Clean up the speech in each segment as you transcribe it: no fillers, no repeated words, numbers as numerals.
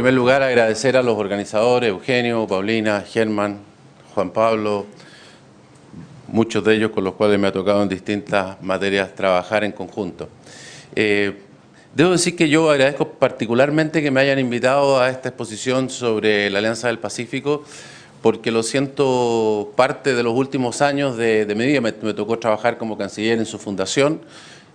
primer lugar, agradecer a los organizadores, Eugenio, Paulina, Germán, Juan Pablo, muchos de ellos con los cuales me ha tocado en distintas materias trabajar en conjunto. Debo decir que yo agradezco particularmente que me hayan invitado a esta exposición sobre la Alianza del Pacífico, porque lo siento parte de los últimos años de mi vida. Me tocó trabajar como canciller en su fundación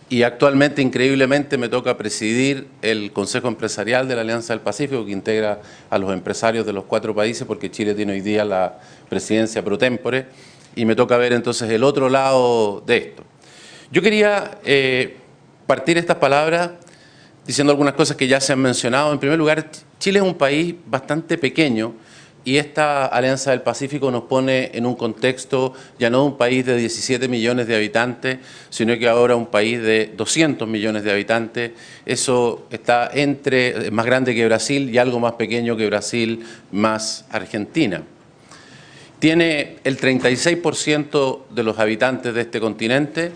y actualmente, increíblemente, me toca presidir el Consejo Empresarial de la Alianza del Pacífico, que integra a los empresarios de los 4 países, porque Chile tiene hoy día la presidencia pro tempore, y me toca ver entonces el otro lado de esto. Yo quería partir estas palabras diciendo algunas cosas que ya se han mencionado. En primer lugar, Chile es un país bastante pequeño y esta Alianza del Pacífico nos pone en un contexto ya no de un país de 17 millones de habitantes, sino que ahora un país de 200 millones de habitantes. Eso está es más grande que Brasil y algo más pequeño que Brasil más Argentina. Tiene el 36% de los habitantes de este continente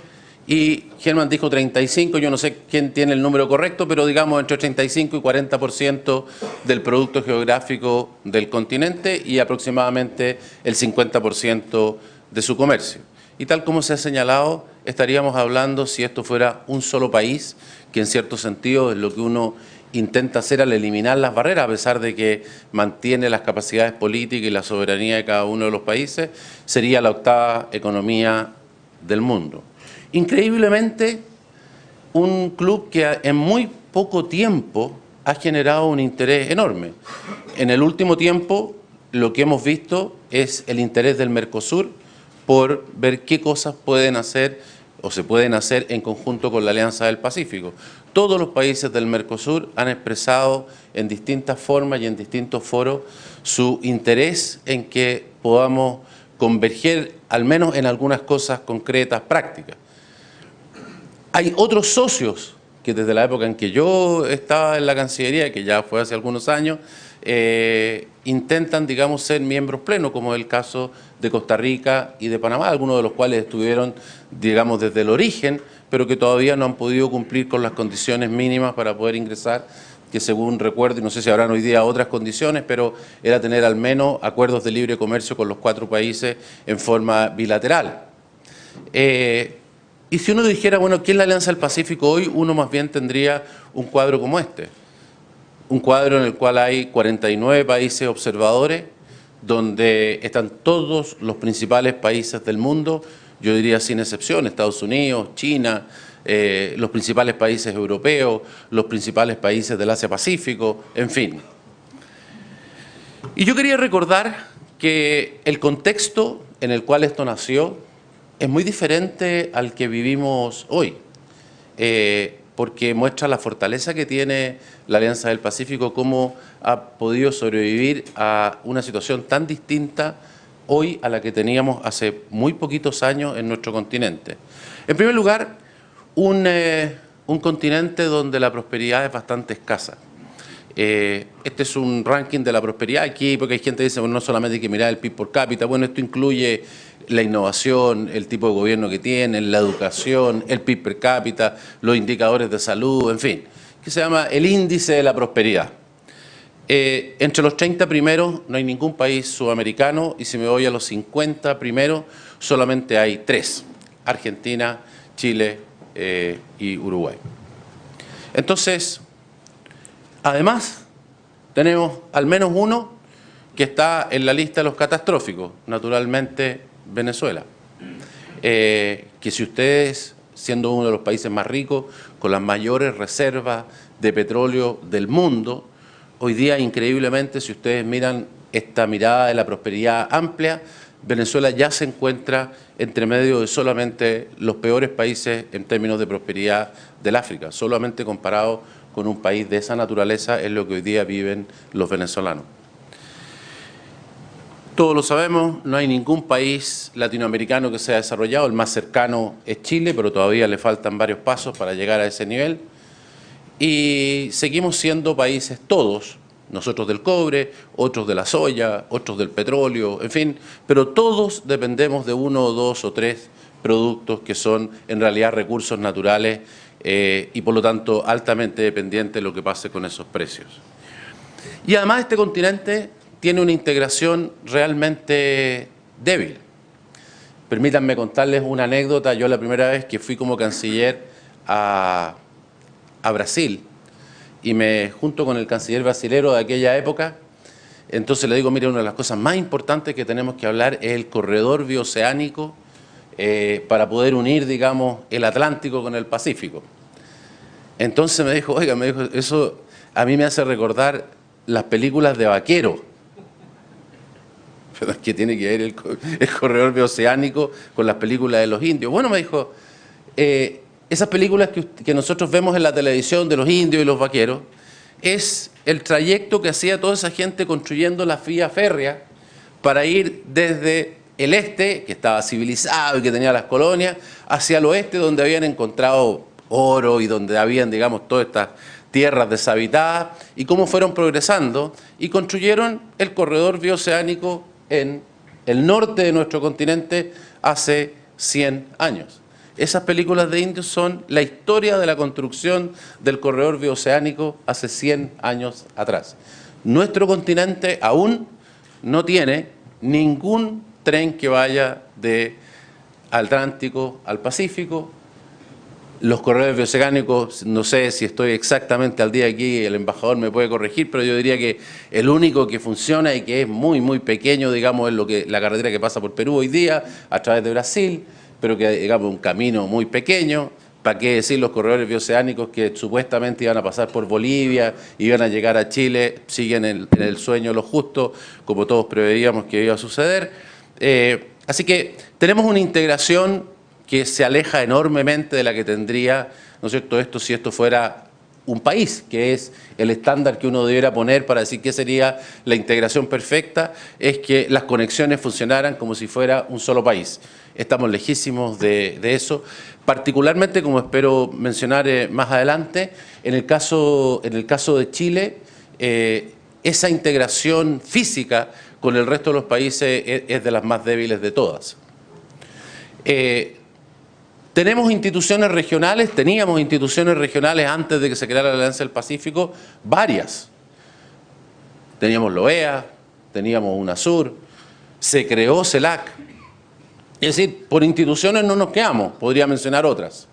y Germán dijo 35, yo no sé quién tiene el número correcto, pero digamos entre 35 y 40% del producto geográfico del continente y aproximadamente el 50% de su comercio. Y tal como se ha señalado, estaríamos hablando, si esto fuera un solo país, que en cierto sentido es lo que uno intenta hacer al eliminar las barreras, a pesar de que mantiene las capacidades políticas y la soberanía de cada uno de los países, sería la 8ª economía del mundo. Increíblemente, un club que en muy poco tiempo ha generado un interés enorme. En el último tiempo, lo que hemos visto es el interés del Mercosur por ver qué cosas pueden hacer o se pueden hacer en conjunto con la Alianza del Pacífico. Todos los países del Mercosur han expresado en distintas formas y en distintos foros su interés en que podamos converger al menos en algunas cosas concretas, prácticas. Hay otros socios que desde la época en que yo estaba en la Cancillería, que ya fue hace algunos años, intentan, digamos, ser miembros plenos, como es el caso de Costa Rica y de Panamá, algunos de los cuales estuvieron, digamos, desde el origen, pero que todavía no han podido cumplir con las condiciones mínimas para poder ingresar, que según recuerdo, y no sé si habrán hoy día otras condiciones, pero era tener al menos acuerdos de libre comercio con los 4 países en forma bilateral. Y si uno dijera, bueno, ¿qué es la Alianza del Pacífico hoy? Uno más bien tendría un cuadro como este. Un cuadro en el cual hay 49 países observadores, donde están todos los principales países del mundo, yo diría sin excepción, Estados Unidos, China, los principales países europeos, los principales países del Asia-Pacífico, en fin. Y yo quería recordar que el contexto en el cual esto nació es muy diferente al que vivimos hoy, porque muestra la fortaleza que tiene la Alianza del Pacífico, cómo ha podido sobrevivir a una situación tan distinta hoy a la que teníamos hace muy poquitos años en nuestro continente. En primer lugar, un continente donde la prosperidad es bastante escasa. Este es un ranking de la prosperidad aquí, porque hay gente que dice, bueno, no solamente hay que mirar el PIB por cápita, bueno, esto incluye la innovación, el tipo de gobierno que tienen, la educación, el PIB per cápita, los indicadores de salud, en fin, que se llama el índice de la prosperidad. Entre los 30 primeros no hay ningún país sudamericano y si me voy a los 50 primeros solamente hay 3, Argentina, Chile y Uruguay. Entonces, además, tenemos al menos uno que está en la lista de los catastróficos, naturalmente Venezuela. Que si ustedes, siendo uno de los países más ricos, con las mayores reservas de petróleo del mundo, hoy día, increíblemente, si ustedes miran esta mirada de la prosperidad amplia, Venezuela ya se encuentra entre medio de solamente los peores países en términos de prosperidad del África, solamente comparado con un país de esa naturaleza es lo que hoy día viven los venezolanos. Todos lo sabemos, no hay ningún país latinoamericano que sea desarrollado, el más cercano es Chile, pero todavía le faltan varios pasos para llegar a ese nivel. Y seguimos siendo países todos, nosotros del cobre, otros de la soya, otros del petróleo, en fin, pero todos dependemos de 1 o 2 o 3 productos que son en realidad recursos naturales y por lo tanto altamente dependientes de lo que pase con esos precios. Y además este continente tiene una integración realmente débil. Permítanme contarles una anécdota. Yo la primera vez que fui como canciller a Brasil, y me junto con el canciller brasilero de aquella época, entonces le digo, mire, una de las cosas más importantes que tenemos que hablar es el corredor bioceánico para poder unir, digamos, el Atlántico con el Pacífico. Entonces me dijo, oiga, me dijo, eso a mí me hace recordar las películas de vaqueros. Pero ¿qué tiene que ver el corredor bioceánico con las películas de los indios? Bueno, me dijo, esas películas que nosotros vemos en la televisión de los indios y los vaqueros, es el trayecto que hacía toda esa gente construyendo la vía férrea para ir desde el este, que estaba civilizado y que tenía las colonias, hacia el oeste, donde habían encontrado oro y donde habían, digamos, todas estas tierras deshabitadas, y cómo fueron progresando y construyeron el corredor bioceánico en el norte de nuestro continente hace 100 años. Esas películas de indios son la historia de la construcción del corredor bioceánico hace 100 años atrás. Nuestro continente aún no tiene ningún tren que vaya del Atlántico al Pacífico. Los corredores bioceánicos, no sé si estoy exactamente al día aquí, el embajador me puede corregir, pero yo diría que el único que funciona y que es muy, muy pequeño, digamos, es la carretera que pasa por Perú hoy día, a través de Brasil, pero que, digamos, un camino muy pequeño. ¿Para qué decir los corredores bioceánicos que supuestamente iban a pasar por Bolivia, iban a llegar a Chile, siguen en el sueño lo justo, como todos preveíamos que iba a suceder? Así que tenemos una integración que se aleja enormemente de la que tendría, ¿no es cierto?, esto si esto fuera un país, que es el estándar que uno debiera poner para decir qué sería la integración perfecta, es que las conexiones funcionaran como si fuera un solo país. Estamos lejísimos de eso, particularmente, como espero mencionar más adelante, en el caso de Chile, esa integración física con el resto de los países es de las más débiles de todas. Teníamos instituciones regionales antes de que se creara la Alianza del Pacífico, varias. Teníamos la OEA, teníamos UNASUR, se creó CELAC. Es decir, por instituciones no nos quedamos, podría mencionar otras.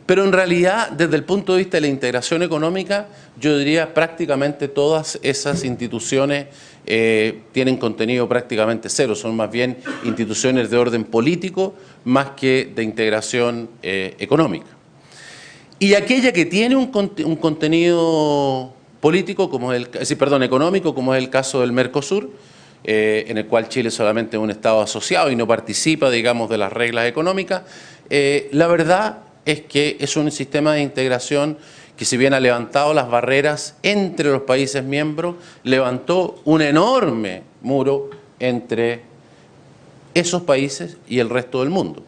Pero en realidad, desde el punto de vista de la integración económica, yo diría prácticamente todas esas instituciones tienen contenido prácticamente cero, son más bien instituciones de orden político más que de integración económica. Y aquella que tiene un contenido político, económico, como es el caso del Mercosur, en el cual Chile solamente es un Estado asociado y no participa, digamos, de las reglas económicas, la verdad es que es un sistema de integración que, si bien ha levantado las barreras entre los países miembros, levantó un enorme muro entre esos países y el resto del mundo,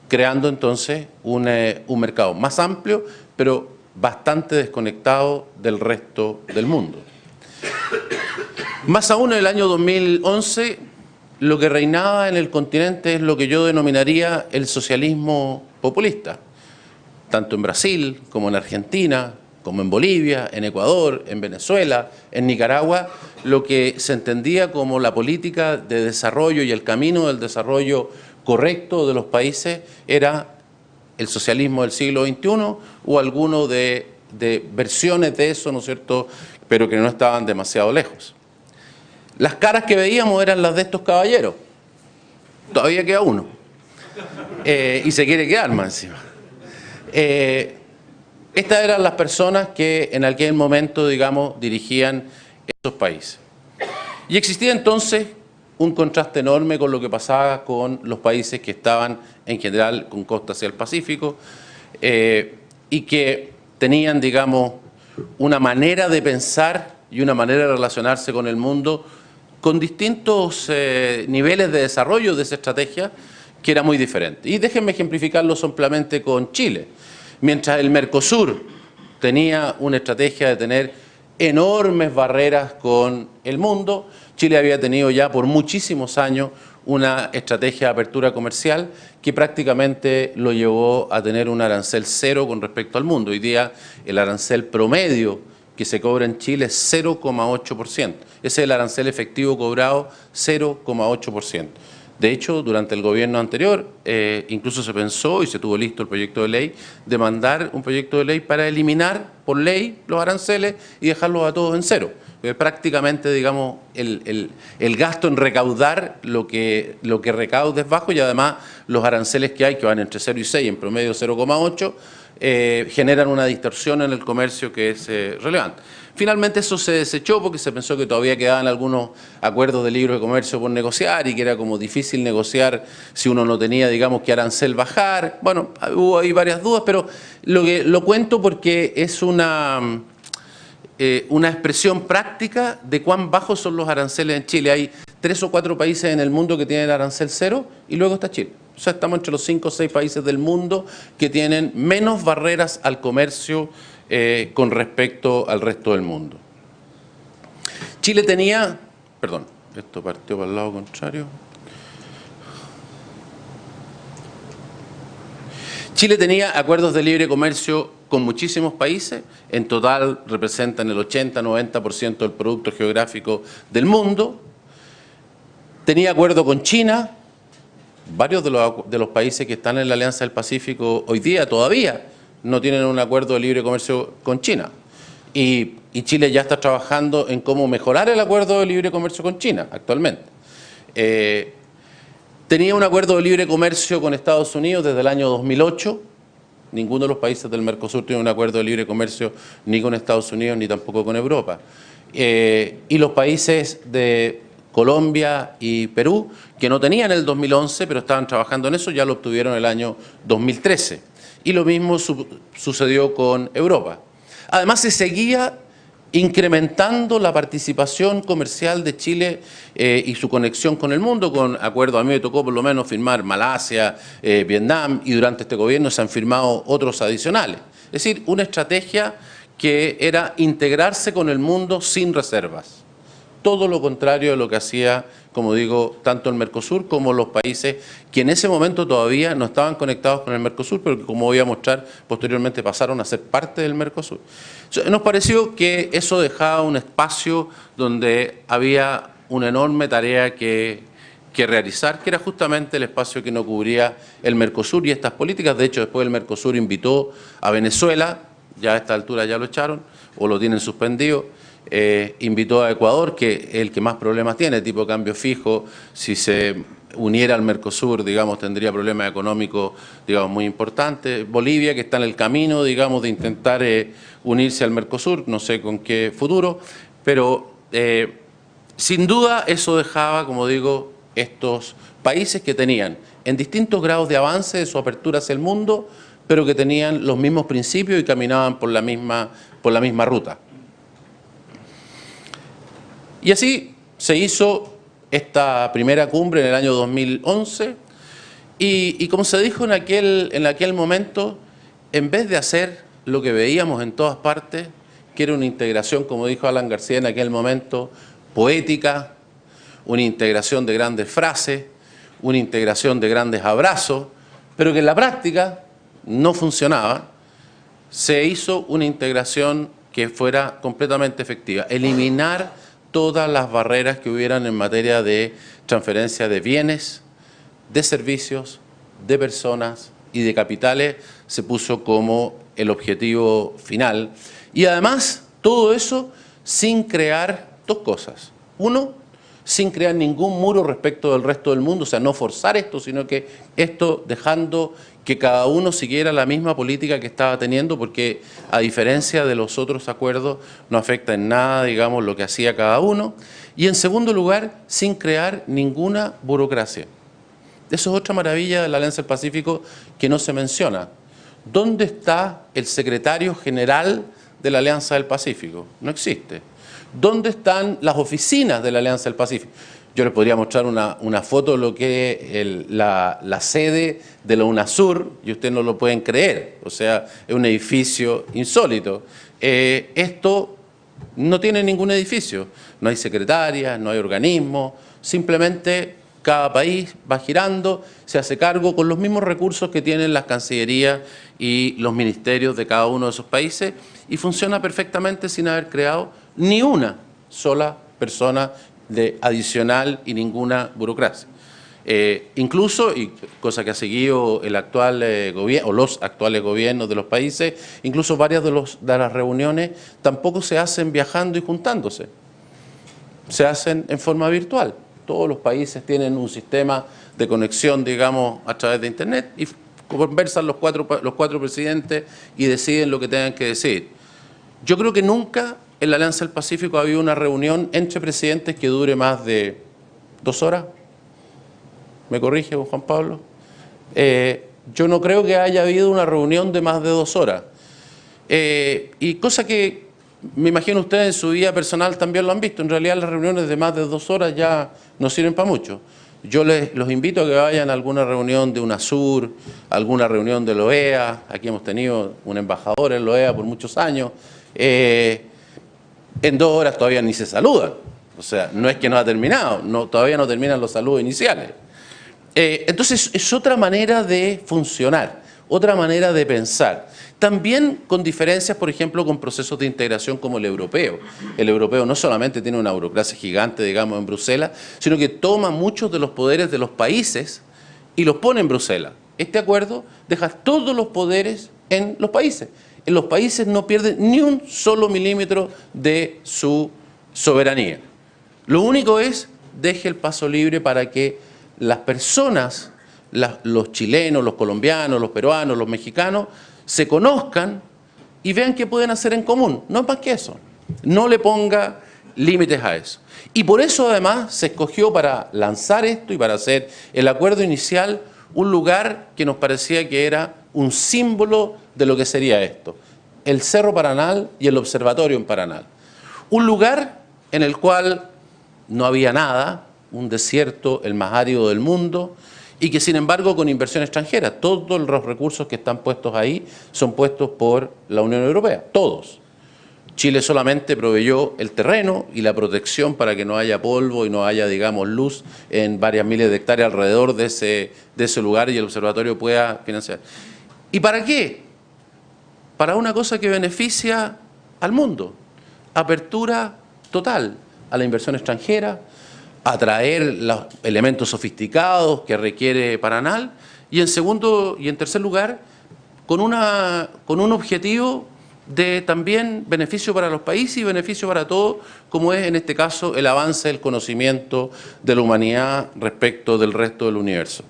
creando entonces un mercado más amplio, pero bastante desconectado del resto del mundo. Más aún, en el año 2011, lo que reinaba en el continente es lo que yo denominaría el socialismo populista, tanto en Brasil como en Argentina, como en Bolivia, en Ecuador, en Venezuela, en Nicaragua, lo que se entendía como la política de desarrollo y el camino del desarrollo correcto de los países era el socialismo del siglo XXI o alguno de versiones de eso, ¿no es cierto?, pero que no estaban demasiado lejos. Las caras que veíamos eran las de estos caballeros. Todavía queda uno. Y se quiere quedar más encima. Estas eran las personas que en aquel momento, digamos, dirigían estos países. Y existía entonces un contraste enorme con lo que pasaba con los países que estaban en general con costa hacia el Pacífico y que tenían, digamos, una manera de pensar y una manera de relacionarse con el mundo con distintos niveles de desarrollo de esa estrategia que era muy diferente. Y déjenme ejemplificarlo simplemente con Chile. Mientras el Mercosur tenía una estrategia de tener enormes barreras con el mundo, Chile había tenido ya por muchísimos años una estrategia de apertura comercial que prácticamente lo llevó a tener un arancel cero con respecto al mundo. Hoy día el arancel promedio que se cobra en Chile es 0,8%. Ese es el arancel efectivo cobrado, 0,8%. De hecho, durante el gobierno anterior, incluso se pensó y se tuvo listo el proyecto de ley, de mandar un proyecto de ley para eliminar por ley los aranceles y dejarlos a todos en cero. Prácticamente, digamos, el gasto en recaudar lo que recaude es bajo y además los aranceles que hay, que van entre 0 y 6, en promedio 0,8, generan una distorsión en el comercio que es relevante. Finalmente eso se desechó porque se pensó que todavía quedaban algunos acuerdos de libre comercio por negociar y que era como difícil negociar si uno no tenía, digamos, que arancel bajar. Bueno, hubo ahí varias dudas, pero lo cuento porque es una expresión práctica de cuán bajos son los aranceles en Chile. Hay 3 o 4 países en el mundo que tienen arancel cero y luego está Chile. O sea, estamos entre los 5 o 6 países del mundo que tienen menos barreras al comercio con respecto al resto del mundo. Chile tenía, perdón, esto partió para el lado contrario. Chile tenía acuerdos de libre comercio con muchísimos países, en total representan el 80-90% del producto geográfico del mundo. Tenía acuerdo con China, varios de los países que están en la Alianza del Pacífico hoy día todavía no tienen un acuerdo de libre comercio con China. Y Chile ya está trabajando en cómo mejorar el acuerdo de libre comercio con China actualmente. Tenía un acuerdo de libre comercio con Estados Unidos desde el año 2008. Ninguno de los países del Mercosur tiene un acuerdo de libre comercio ni con Estados Unidos ni tampoco con Europa. Y los países de Colombia y Perú, que no tenían el 2011, pero estaban trabajando en eso, ya lo obtuvieron el año 2013. Y lo mismo sucedió con Europa. Además, se seguía incrementando la participación comercial de Chile y su conexión con el mundo, con acuerdos. A mí me tocó por lo menos firmar Malasia, Vietnam, y durante este gobierno se han firmado otros adicionales. Es decir, una estrategia que era integrarse con el mundo sin reservas. Todo lo contrario de lo que hacía, como digo, tanto el Mercosur como los países que en ese momento todavía no estaban conectados con el Mercosur, pero que, como voy a mostrar, posteriormente pasaron a ser parte del Mercosur. Nos pareció que eso dejaba un espacio donde había una enorme tarea que realizar, que era justamente el espacio que no cubría el Mercosur y estas políticas. De hecho, después el Mercosur invitó a Venezuela, ya a esta altura ya lo echaron o lo tienen suspendido. Invitó a Ecuador, que es el que más problemas tiene, tipo de cambio fijo. Si se uniera al Mercosur, digamos, tendría problemas económicos, digamos, muy importantes. Bolivia, que está en el camino, digamos, de intentar unirse al Mercosur, no sé con qué futuro, pero sin duda eso dejaba, como digo, estos países que tenían en distintos grados de avance de su apertura hacia el mundo, pero que tenían los mismos principios y caminaban por la misma ruta. Y así se hizo esta primera cumbre en el año 2011 y como se dijo en aquel momento, en vez de hacer lo que veíamos en todas partes, que era una integración, como dijo Alan García en aquel momento, poética, una integración de grandes frases, una integración de grandes abrazos, pero que en la práctica no funcionaba, se hizo una integración que fuera completamente efectiva, eliminar todas las barreras que hubieran en materia de transferencia de bienes, de servicios, de personas y de capitales, se puso como el objetivo final. Y además, todo eso sin crear dos cosas. Uno, sin crear ningún muro respecto del resto del mundo, o sea, no forzar esto, sino que esto dejando que cada uno siguiera la misma política que estaba teniendo, porque a diferencia de los otros acuerdos no afecta en nada, digamos, lo que hacía cada uno. Y en segundo lugar, sin crear ninguna burocracia. Eso es otra maravilla de la Alianza del Pacífico que no se menciona. ¿Dónde está el secretario general de la Alianza del Pacífico? No existe. ¿Dónde están las oficinas de la Alianza del Pacífico? Yo les podría mostrar una foto de lo que es la sede de la UNASUR y ustedes no lo pueden creer. O sea, es un edificio insólito. Esto no tiene ningún edificio. No hay secretarias, no hay organismos. Simplemente cada país va girando, se hace cargo con los mismos recursos que tienen las cancillerías y los ministerios de cada uno de esos países y funciona perfectamente sin haber creado ni una sola persona adicional y ninguna burocracia. Incluso, y cosa que ha seguido el actual gobierno o los actuales gobiernos de los países, incluso varias de las reuniones tampoco se hacen viajando y juntándose, se hacen en forma virtual. Todos los países tienen un sistema de conexión, digamos, a través de Internet y conversan los cuatro presidentes y deciden lo que tengan que decir. Yo creo que nunca en la Alianza del Pacífico ha habido una reunión entre presidentes que dure más de 2 horas. ¿Me corrige, Juan Pablo? Yo no creo que haya habido una reunión de más de 2 horas. Y cosa que me imagino ustedes en su vida personal también lo han visto. En realidad las reuniones de más de 2 horas ya no sirven para mucho. Yo los invito a que vayan a alguna reunión de UNASUR, alguna reunión de la OEA. Aquí hemos tenido un embajador en la OEA por muchos años. En 2 horas todavía ni se saludan. O sea, no es que no ha terminado, todavía no terminan los saludos iniciales. Entonces es otra manera de funcionar, otra manera de pensar. También con diferencias, por ejemplo, con procesos de integración como el europeo. El europeo no solamente tiene una burocracia gigante, digamos, en Bruselas, sino que toma muchos de los poderes de los países y los pone en Bruselas. Este acuerdo deja todos los poderes en los países. En los países no pierden ni un solo milímetro de su soberanía. Lo único es, deje el paso libre para que las personas, los chilenos, los colombianos, los peruanos, los mexicanos, se conozcan y vean qué pueden hacer en común. No es más que eso. No le ponga límites a eso. Y por eso además se escogió para lanzar esto y para hacer el acuerdo inicial un lugar que nos parecía que era un símbolo de lo que sería esto. El Cerro Paranal y el Observatorio en Paranal. Un lugar en el cual no había nada, un desierto el más árido del mundo, y que sin embargo con inversión extranjera, todos los recursos que están puestos ahí son puestos por la Unión Europea, todos. Chile solamente proveyó el terreno y la protección para que no haya polvo y no haya, digamos, luz en varias miles de hectáreas alrededor de ese lugar y el observatorio pueda financiar. ¿Y para qué? Para una cosa que beneficia al mundo, apertura total a la inversión extranjera, atraer los elementos sofisticados que requiere Paranal y en tercer lugar con un objetivo de también beneficio para los países y beneficio para todos, como es en este caso el avance del conocimiento de la humanidad respecto del resto del universo.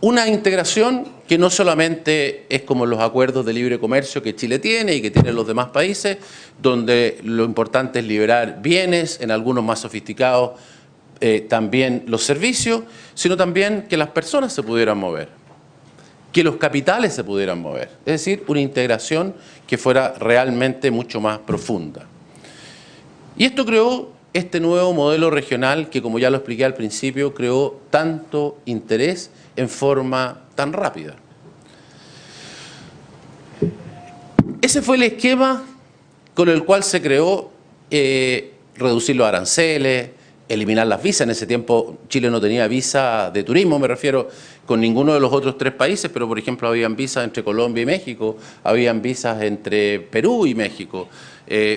Una integración que no solamente es como los acuerdos de libre comercio que Chile tiene y que tienen los demás países, donde lo importante es liberar bienes, en algunos más sofisticados también los servicios, sino también que las personas se pudieran mover, que los capitales se pudieran mover. Es decir, una integración que fuera realmente mucho más profunda. Y esto creó este nuevo modelo regional que, como ya lo expliqué al principio, creó tanto interés en forma tan rápida. Ese fue el esquema con el cual se creó reducir los aranceles, eliminar las visas. En ese tiempo Chile no tenía visa de turismo, me refiero, con ninguno de los otros 3 países, pero por ejemplo habían visas entre Colombia y México, habían visas entre Perú y México.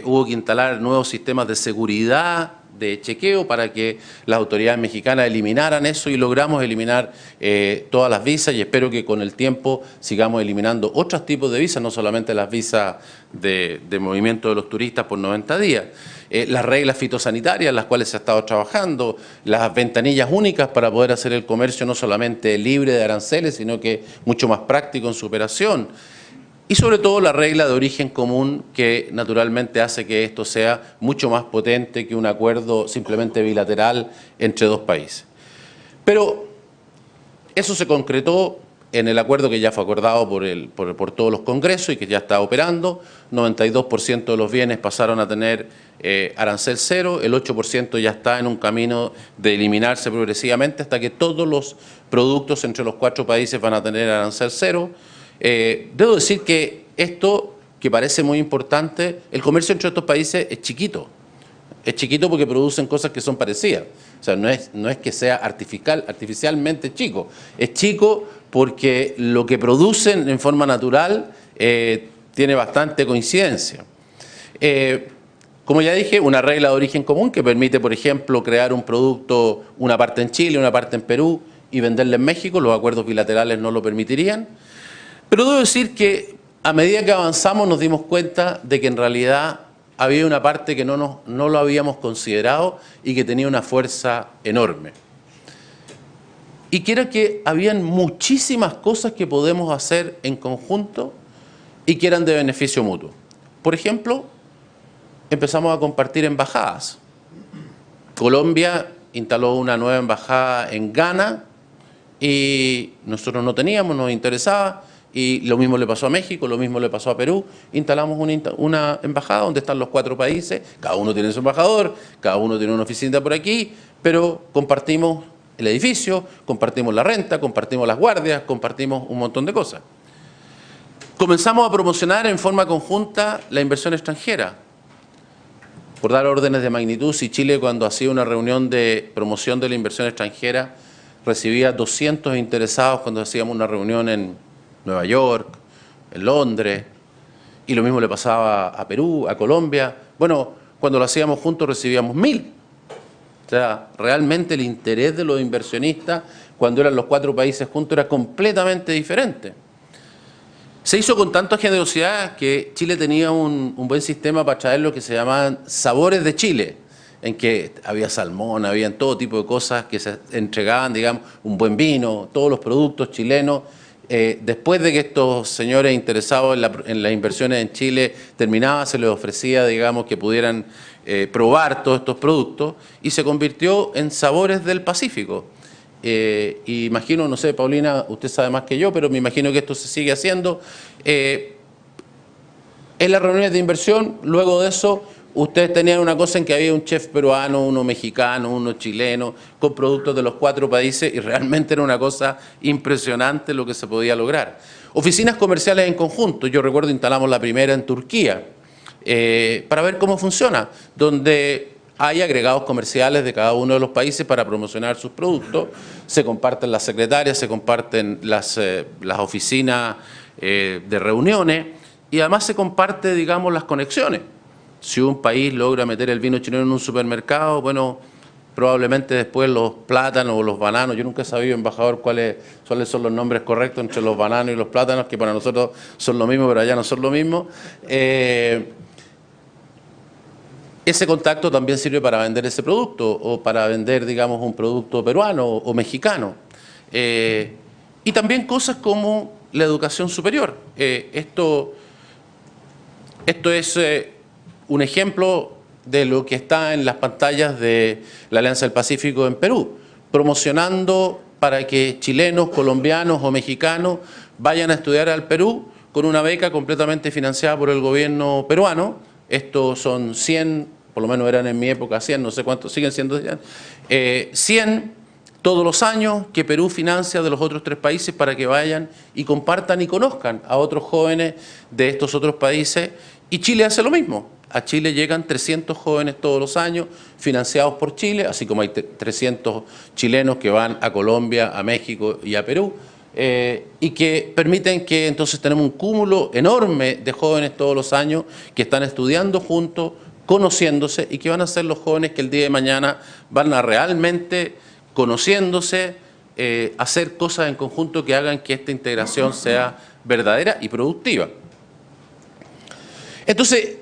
Hubo que instalar nuevos sistemas de seguridad, de chequeo, para que las autoridades mexicanas eliminaran eso y logramos eliminar todas las visas y espero que con el tiempo sigamos eliminando otros tipos de visas, no solamente las visas de movimiento de los turistas por 90 días. Las reglas fitosanitarias, las cuales se ha estado trabajando, las ventanillas únicas para poder hacer el comercio no solamente libre de aranceles, sino que mucho más práctico en su operación. Y sobre todo la regla de origen común que naturalmente hace que esto sea mucho más potente que un acuerdo simplemente bilateral entre 2 países. Pero eso se concretó en el acuerdo que ya fue acordado por todos los congresos y que ya está operando. 92% de los bienes pasaron a tener arancel cero, el 8% ya está en un camino de eliminarse progresivamente hasta que todos los productos entre los 4 países van a tener arancel cero. Debo decir que esto, que parece muy importante, el comercio entre estos países es chiquito. Es chiquito porque producen cosas que son parecidas. O sea, no es que sea artificialmente chico. Es chico porque lo que producen en forma natural tiene bastante coincidencia. Como ya dije, una regla de origen común que permite, por ejemplo, crear un producto, una parte en Chile, una parte en Perú y venderla en México. Los acuerdos bilaterales no lo permitirían. Pero debo decir que a medida que avanzamos nos dimos cuenta de que en realidad había una parte que no lo habíamos considerado y que tenía una fuerza enorme. Y que era que habían muchísimas cosas que podemos hacer en conjunto y que eran de beneficio mutuo. Por ejemplo, empezamos a compartir embajadas. Colombia instaló una nueva embajada en Ghana y nosotros no teníamos, nos interesaba. Y lo mismo le pasó a México, lo mismo le pasó a Perú. Instalamos una embajada donde están los 4 países, cada uno tiene su embajador, cada uno tiene una oficina por aquí, pero compartimos el edificio, compartimos la renta, compartimos las guardias, compartimos un montón de cosas. Comenzamos a promocionar en forma conjunta la inversión extranjera. Por dar órdenes de magnitud, si Chile cuando hacía una reunión de promoción de la inversión extranjera recibía 200 interesados cuando hacíamos una reunión en Nueva York, en Londres, y lo mismo le pasaba a Perú, a Colombia. Bueno, cuando lo hacíamos juntos recibíamos 1000. O sea, realmente el interés de los inversionistas cuando eran los 4 países juntos era completamente diferente. Se hizo con tanta generosidad que Chile tenía un buen sistema para traer lo que se llamaban sabores de Chile, en que había salmón, había todo tipo de cosas que se entregaban, digamos, un buen vino, todos los productos chilenos. Después de que estos señores interesados en las inversiones en Chile terminaban, se les ofrecía, digamos, que pudieran probar todos estos productos y se convirtió en Sabores del Pacífico. Y imagino, no sé, Paulina, usted sabe más que yo, pero me imagino que esto se sigue haciendo. En las reuniones de inversión, luego de eso, ustedes tenían una cosa en que había un chef peruano, uno mexicano, uno chileno, con productos de los 4 países y realmente era una cosa impresionante lo que se podía lograr. Oficinas comerciales en conjunto, yo recuerdo instalamos la primera en Turquía para ver cómo funciona, donde hay agregados comerciales de cada uno de los países para promocionar sus productos, se comparten las secretarias, se comparten las oficinas de reuniones y además se comparte, digamos, las conexiones. Si un país logra meter el vino chileno en un supermercado, bueno, probablemente después los plátanos o los bananos, yo nunca he sabido, embajador, cuáles son los nombres correctos entre los bananos y los plátanos, que para nosotros son lo mismo, pero allá no son lo mismo. Ese contacto también sirve para vender ese producto o para vender, digamos, un producto peruano o mexicano. Y también cosas como la educación superior. Esto es un ejemplo de lo que está en las pantallas de la Alianza del Pacífico en Perú, promocionando para que chilenos, colombianos o mexicanos vayan a estudiar al Perú con una beca completamente financiada por el gobierno peruano. Estos son 100, por lo menos eran en mi época 100, no sé cuántos, siguen siendo 100 todos los años que Perú financia de los otros 3 países para que vayan y compartan y conozcan a otros jóvenes de estos otros países. Y Chile hace lo mismo. A Chile llegan 300 jóvenes todos los años financiados por Chile, así como hay 300 chilenos que van a Colombia, a México y a Perú, y que permiten que entonces tenemos un cúmulo enorme de jóvenes todos los años que están estudiando juntos, conociéndose y que van a ser los jóvenes que el día de mañana van a realmente conociéndose, hacer cosas en conjunto que hagan que esta integración sea verdadera y productiva. Entonces,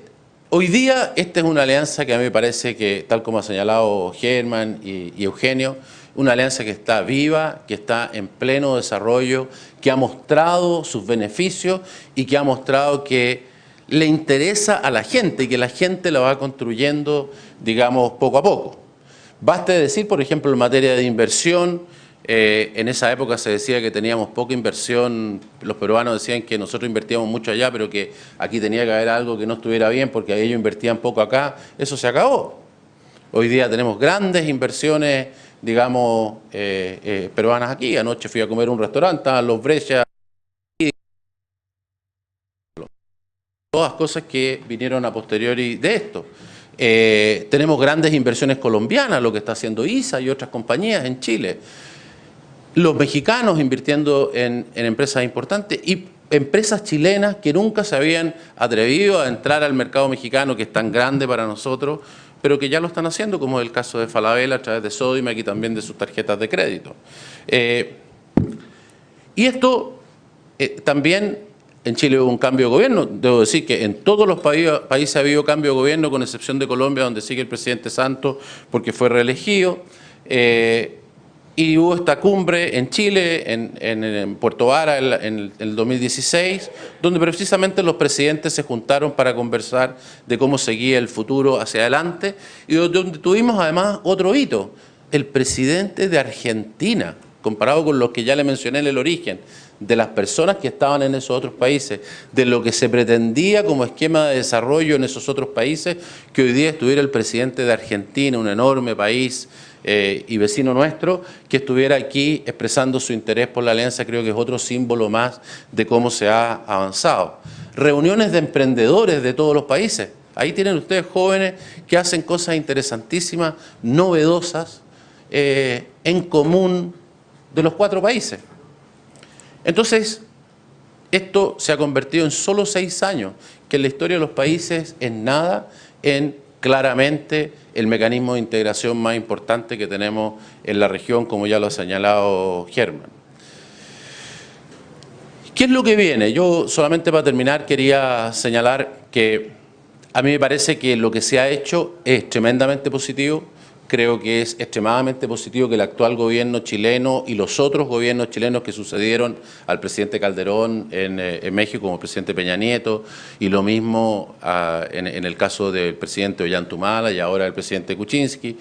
hoy día esta es una alianza que a mí me parece que, tal como ha señalado Germán y Eugenio, una alianza que está viva, que está en pleno desarrollo, que ha mostrado sus beneficios y que ha mostrado que le interesa a la gente y que la gente la va construyendo, digamos, poco a poco. Baste decir, por ejemplo, en materia de inversión, en esa época se decía que teníamos poca inversión, los peruanos decían que nosotros invertíamos mucho allá, pero que aquí tenía que haber algo que no estuviera bien porque ellos invertían poco acá. Eso se acabó. Hoy día tenemos grandes inversiones, digamos, peruanas aquí. Anoche fui a comer a un restaurante, a Los Brechas, todas cosas que vinieron a posteriori de esto. Tenemos grandes inversiones colombianas, lo que está haciendo ISA y otras compañías en Chile. Los mexicanos invirtiendo en empresas importantes y empresas chilenas que nunca se habían atrevido a entrar al mercado mexicano, que es tan grande para nosotros, pero que ya lo están haciendo, como es el caso de Falabella a través de Sodimac y también de sus tarjetas de crédito. Y esto también en Chile hubo un cambio de gobierno. Debo decir que en todos los países ha habido cambio de gobierno, con excepción de Colombia, donde sigue el presidente Santos porque fue reelegido. Y hubo esta cumbre en Chile, en Puerto Vara, en el 2016, donde precisamente los presidentes se juntaron para conversar de cómo seguía el futuro hacia adelante, y donde tuvimos además otro hito: el presidente de Argentina, comparado con los que ya le mencioné en el origen, de las personas que estaban en esos otros países, de lo que se pretendía como esquema de desarrollo en esos otros países, que hoy día estuviera el presidente de Argentina, un enorme país y vecino nuestro, que estuviera aquí expresando su interés por la alianza, creo que es otro símbolo más de cómo se ha avanzado. Reuniones de emprendedores de todos los países. Ahí tienen ustedes jóvenes que hacen cosas interesantísimas, novedosas, en común de los 4 países. Entonces, esto se ha convertido en solo 6 años, que en la historia de los países es nada, en claramente el mecanismo de integración más importante que tenemos en la región, como ya lo ha señalado Germán. ¿Qué es lo que viene? Yo solamente para terminar quería señalar que a mí me parece que lo que se ha hecho es tremendamente positivo. Creo que es extremadamente positivo que el actual gobierno chileno y los otros gobiernos chilenos que sucedieron al presidente Calderón en México, como el presidente Peña Nieto, y lo mismo en el caso del presidente Ollanta y ahora el presidente Kuczynski,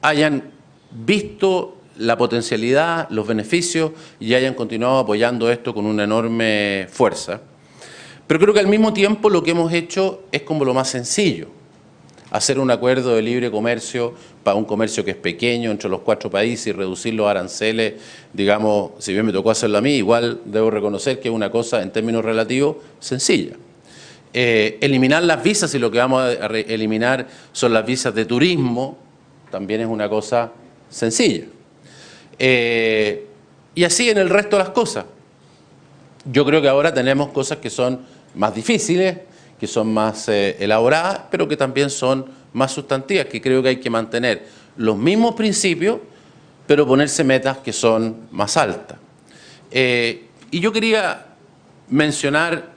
hayan visto la potencialidad, los beneficios y hayan continuado apoyando esto con una enorme fuerza. Pero creo que al mismo tiempo lo que hemos hecho es como lo más sencillo: hacer un acuerdo de libre comercio para un comercio que es pequeño entre los 4 países y reducir los aranceles, digamos, si bien me tocó hacerlo a mí, igual debo reconocer que es una cosa en términos relativos sencilla. Eliminar las visas, y lo que vamos a eliminar son las visas de turismo, también es una cosa sencilla. Y así en el resto de las cosas. Yo creo que ahora tenemos cosas que son más difíciles, que son más elaboradas, pero que también son más sustantivas, que creo que hay que mantener los mismos principios, pero ponerse metas que son más altas. Y yo quería mencionar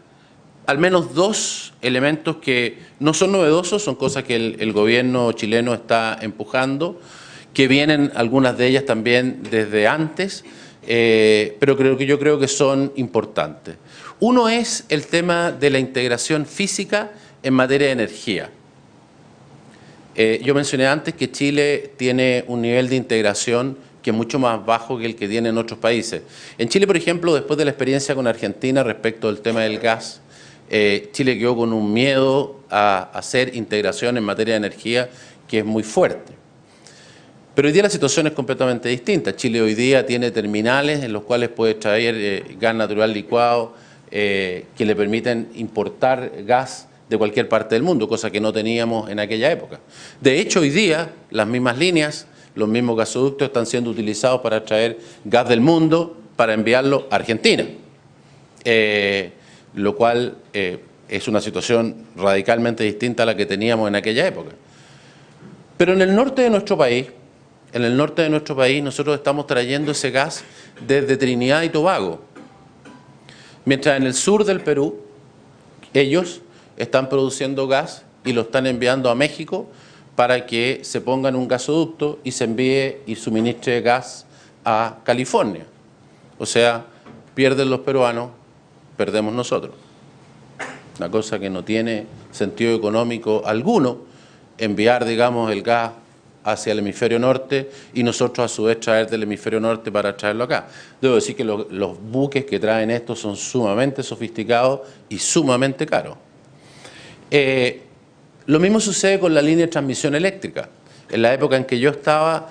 al menos 2 elementos que no son novedosos, son cosas que el gobierno chileno está empujando, que vienen algunas de ellas también desde antes, pero yo creo que son importantes. Uno es el tema de la integración física en materia de energía. Yo mencioné antes que Chile tiene un nivel de integración que es mucho más bajo que el que tienen otros países. En Chile, por ejemplo, después de la experiencia con Argentina respecto al tema del gas, Chile quedó con un miedo a hacer integración en materia de energía que es muy fuerte. Pero hoy día la situación es completamente distinta. Chile hoy día tiene terminales en los cuales puede traer gas natural licuado, que le permiten importar gas de cualquier parte del mundo, cosa que no teníamos en aquella época. De hecho, hoy día las mismas líneas, los mismos gasoductos están siendo utilizados para traer gas del mundo para enviarlo a Argentina, lo cual es una situación radicalmente distinta a la que teníamos en aquella época. Pero en el norte de nuestro país, nosotros estamos trayendo ese gas desde Trinidad y Tobago, mientras en el sur del Perú ellos están produciendo gas y lo están enviando a México para que se ponga en un gasoducto y se envíe y suministre gas a California. O sea, pierden los peruanos, perdemos nosotros. Una cosa que no tiene sentido económico alguno, enviar, digamos, el gas hacia el hemisferio norte y nosotros a su vez traer del hemisferio norte para traerlo acá. Debo decir que los buques que traen esto son sumamente sofisticados y sumamente caros. Lo mismo sucede con la línea de transmisión eléctrica. En la época en que yo estaba,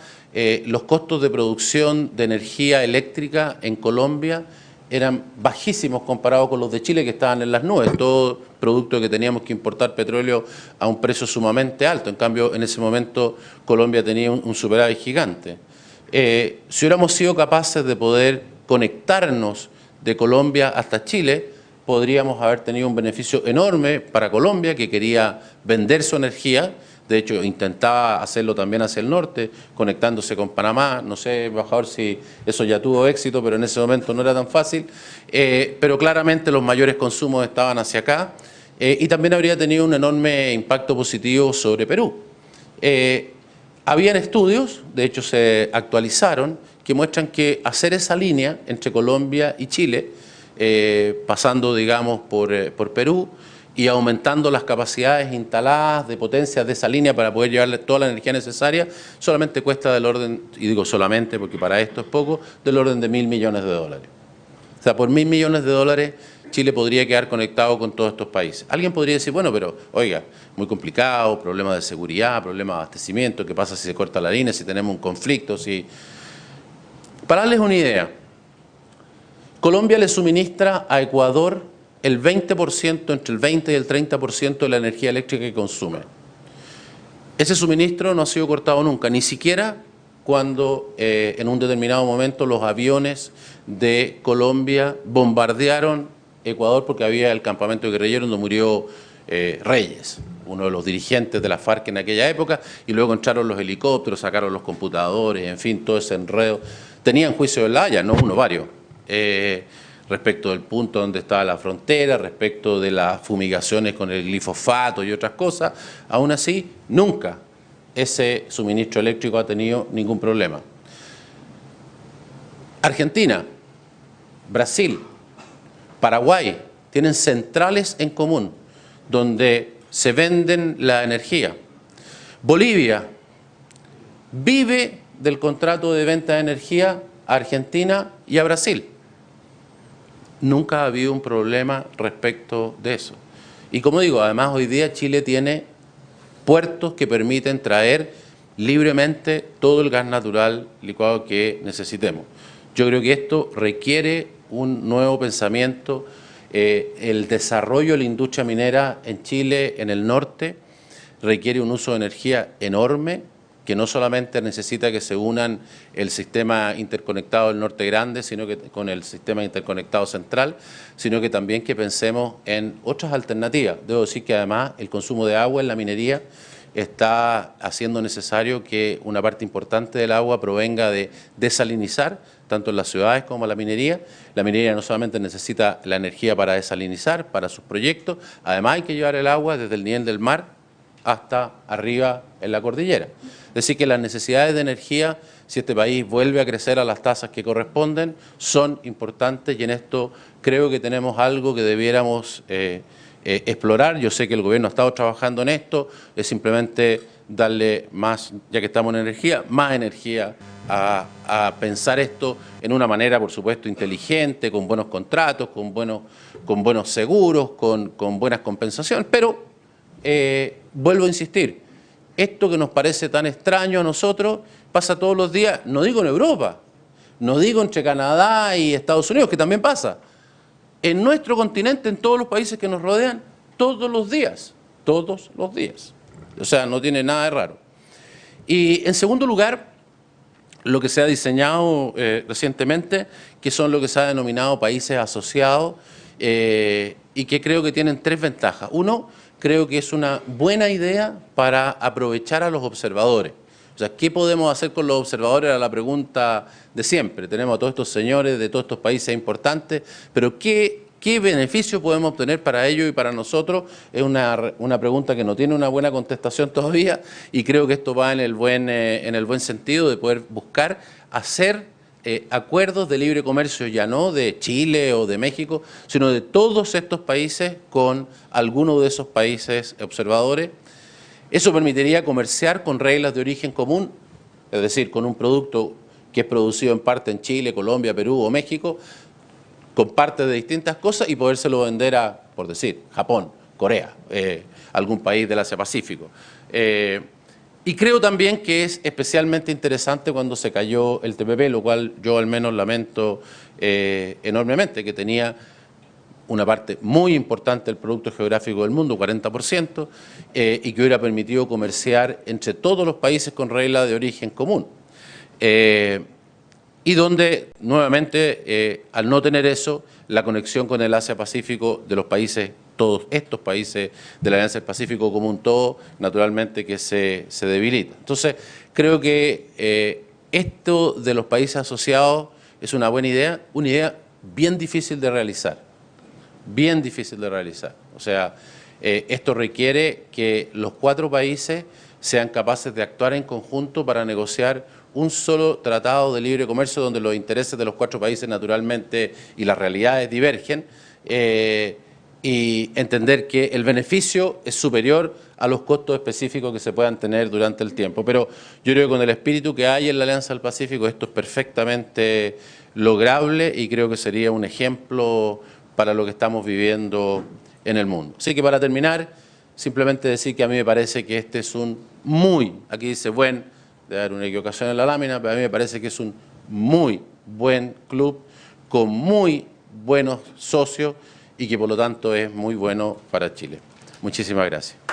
los costos de producción de energía eléctrica en Colombia eran bajísimos comparados con los de Chile, que estaban en las nubes, todo producto que teníamos que importar petróleo a un precio sumamente alto. En cambio, en ese momento Colombia tenía un superávit gigante. Si hubiéramos sido capaces de poder conectarnos de Colombia hasta Chile, podríamos haber tenido un beneficio enorme para Colombia, que quería vender su energía. De hecho, intentaba hacerlo también hacia el norte, conectándose con Panamá. No sé, embajador, si eso ya tuvo éxito, pero en ese momento no era tan fácil. Pero claramente los mayores consumos estaban hacia acá. Y también habría tenido un enorme impacto positivo sobre Perú. Habían estudios, de hecho se actualizaron, que muestran que hacer esa línea entre Colombia y Chile, pasando, digamos, por Perú, y aumentando las capacidades instaladas de potencia de esa línea para poder llevarle toda la energía necesaria, solamente cuesta del orden, y digo solamente porque para esto es poco, del orden de $1.000 millones. O sea, por $1.000 millones Chile podría quedar conectado con todos estos países. Alguien podría decir, bueno, pero oiga, muy complicado, problemas de seguridad, problemas de abastecimiento, ¿qué pasa si se corta la línea, si tenemos un conflicto? Para darles una idea, Colombia le suministra a Ecuador el 20%, entre el 20 y el 30% de la energía eléctrica que consume. Ese suministro no ha sido cortado nunca, ni siquiera cuando en un determinado momento los aviones de Colombia bombardearon Ecuador porque había el campamento guerrillero donde murió Reyes, uno de los dirigentes de la FARC en aquella época, y luego entraron los helicópteros, sacaron los computadores, en fin, todo ese enredo. Tenían juicio de La Haya, no uno, varios. Respecto del punto donde estaba la frontera, respecto de las fumigaciones con el glifosato y otras cosas. Aún así, nunca ese suministro eléctrico ha tenido ningún problema. Argentina, Brasil, Paraguay tienen centrales en común donde se venden la energía. Bolivia vive del contrato de venta de energía a Argentina y a Brasil. Nunca ha habido un problema respecto de eso. Y como digo, además hoy día Chile tiene puertos que permiten traer libremente todo el gas natural licuado que necesitemos. Yo creo que esto requiere un nuevo pensamiento. El desarrollo de la industria minera en Chile, en el norte, requiere un uso de energía enorme, que no solamente necesita que se unan el sistema interconectado del Norte Grande, sino que con el sistema interconectado central, sino que también que pensemos en otras alternativas. Debo decir que además el consumo de agua en la minería está haciendo necesario que una parte importante del agua provenga de desalinizar, tanto en las ciudades como en la minería. La minería no solamente necesita la energía para desalinizar, para sus proyectos, además hay que llevar el agua desde el nivel del mar hasta arriba en la cordillera. Es decir, que las necesidades de energía, si este país vuelve a crecer a las tasas que corresponden, son importantes, y en esto creo que tenemos algo que debiéramos explorar. Yo sé que el gobierno ha estado trabajando en esto, es simplemente darle más, ya que estamos en energía, más energía a pensar esto en una manera, por supuesto, inteligente, con buenos contratos, con buenos seguros, con buenas compensaciones, pero vuelvo a insistir, esto que nos parece tan extraño a nosotros pasa todos los días, no digo en Europa, no digo entre Canadá y Estados Unidos, que también pasa, en nuestro continente, en todos los países que nos rodean, todos los días, o sea, no tiene nada de raro. Y en segundo lugar, lo que se ha diseñado recientemente, que son lo que se ha denominado países asociados, y que creo que tienen tres ventajas. Uno, creo que es una buena idea para aprovechar a los observadores. O sea, ¿qué podemos hacer con los observadores? Era la pregunta de siempre. Tenemos a todos estos señores de todos estos países importantes, pero ¿qué beneficio podemos obtener para ellos y para nosotros? Es una pregunta que no tiene una buena contestación todavía, y creo que esto va en el buen sentido de poder buscar hacer acuerdos de libre comercio, ya no de Chile o de México, sino de todos estos países con algunos de esos países observadores. Eso permitiría comerciar con reglas de origen común, es decir, con un producto que es producido en parte en Chile, Colombia, Perú o México, con partes de distintas cosas, y podérselo vender a, por decir, Japón, Corea, algún país del Asia-Pacífico. Y creo también que es especialmente interesante cuando se cayó el TPP, lo cual yo al menos lamento enormemente, que tenía una parte muy importante del Producto Geográfico del mundo, 40%, y que hubiera permitido comerciar entre todos los países con reglas de origen común. Y donde, nuevamente, al no tener eso, la conexión con el Asia-Pacífico de los países, todos estos países de la Alianza del Pacífico como un todo, naturalmente que se debilita. Entonces, creo que esto de los países asociados es una buena idea, una idea bien difícil de realizar, bien difícil de realizar. O sea, esto requiere que los 4 países sean capaces de actuar en conjunto para negociar un solo tratado de libre comercio donde los intereses de los 4 países naturalmente y las realidades divergen, y entender que el beneficio es superior a los costos específicos que se puedan tener durante el tiempo. Pero yo creo que con el espíritu que hay en la Alianza del Pacífico esto es perfectamente lograble y creo que sería un ejemplo para lo que estamos viviendo en el mundo. Así que para terminar, simplemente decir que a mí me parece que este es un aquí dice buen, debe haber una equivocación en la lámina, pero a mí me parece que es un muy buen club con muy buenos socios y que por lo tanto es muy bueno para Chile. Muchísimas gracias.